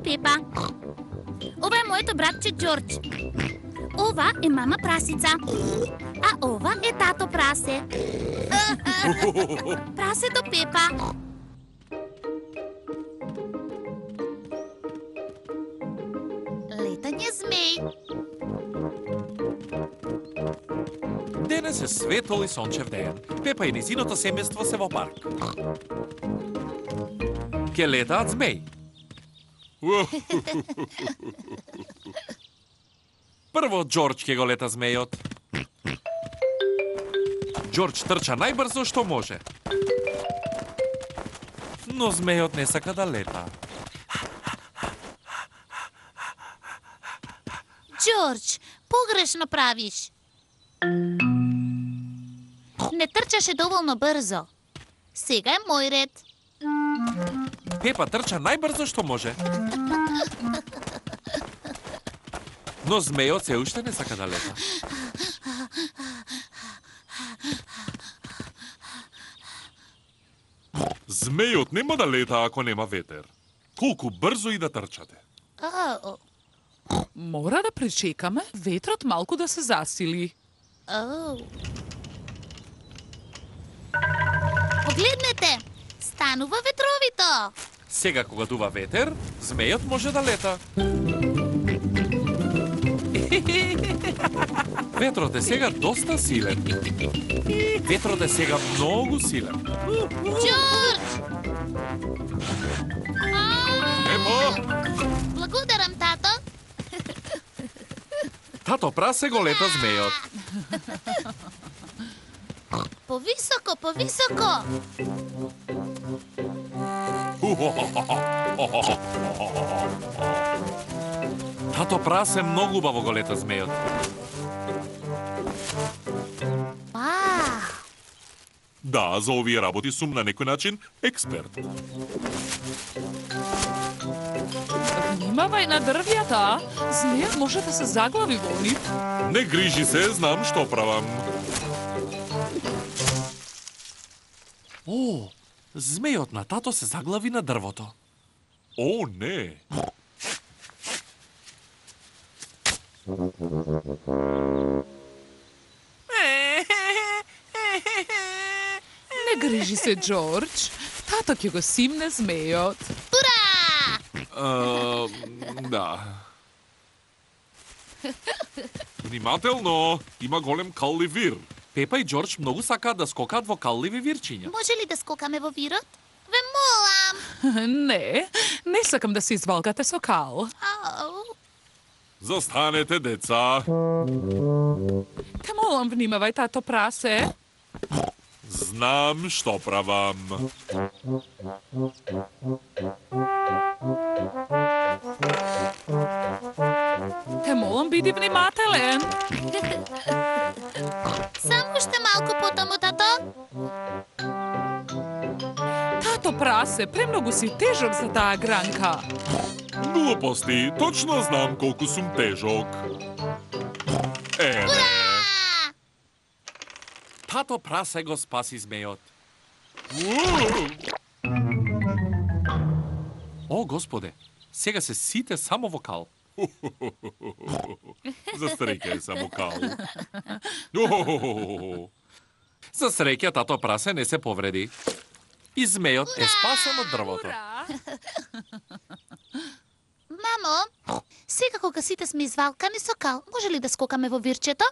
Пепа. Ова е моето братче Джордж. Ова е мама прасица. А ова е тато прасе. Прасето Пепа. Летање змеј. Денес е светол и сончев ден. Пепа и низиното семејство се во парк. Ке летаат змеј. Прво Джордж ке го лета змејот. Джордж трча најбрзо што може. Но змејот не сака да лета. Джордж, погрешно правиш. Не трчаше доволно брзо. Сега е мој ред. Пепа трча најбрзо што може. Но змејот се уште не сака да лета. Змејот нема да лета ако нема ветер. Колку брзо и да трчате. Мора да пречекаме ветрот малку да се засили. Погледнете, станува ветровито. Сега кога дува ветер, змејот може да лета. Ветрот е сега доста силен. Ветрот е сега многу силен. Джордж! Емо! Благодарам, тато. Тато прасе го лета змејот. Повисоко, повисоко. Тато прасе многу убаво го лета змејот. Да, за овие работи сум на некој начин експерт. Внимавај на дрвјата. Змејот може да се заглави во нив. Не грижи се, знам што правам. О, змејот на тато се заглави на дрвото. О, не. Не грижи се, Джордж. Тато ќе го симне змејот. Ура! Да. Внимателно, има голем каллив вир. Пепа и Джордж многу сакаат да скокаат во калливи вирчиња. Може ли да скокаме во вирот? Ве молам. Не сакам да се извалкате со кал. Застанете, деца. Те молам, внимавај, тато прасе. Знам што правам. Те молам, биди внимателен. Само уште малку потаму, тато. Тато прасе, премногу си тежок за таа гранка. Глупости, точно знам колку сум тежок. Еве. Тато прасе го спаси змејот. О, Господе, сега се сите само во кал. За среќа е само кал. За среќа тато прасе не се повреди. И змејот е спасен од дрвото. Мамо, сега кога сите сме извалкани со кал, може ли да скокаме во вирчето?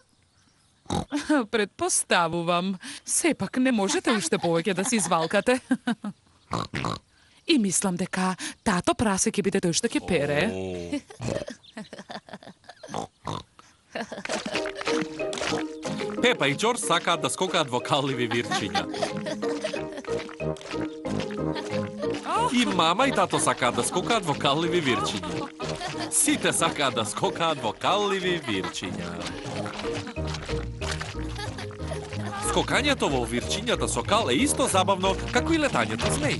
Предпоставувам. Сепак не можете уште повеќе да се извалкате. И мислам дека тато прасе ќе биде тој што ќе пере. Пепа и Джордж сакаат да скокаат во калливи вирчиња. И мама и тато сакаат да скокаат во калливи вирчиња. Сите сакаат да скокаат во калливи вирчиња. Скокањето во вирчињата со кал е исто забавно како и летањето змеј.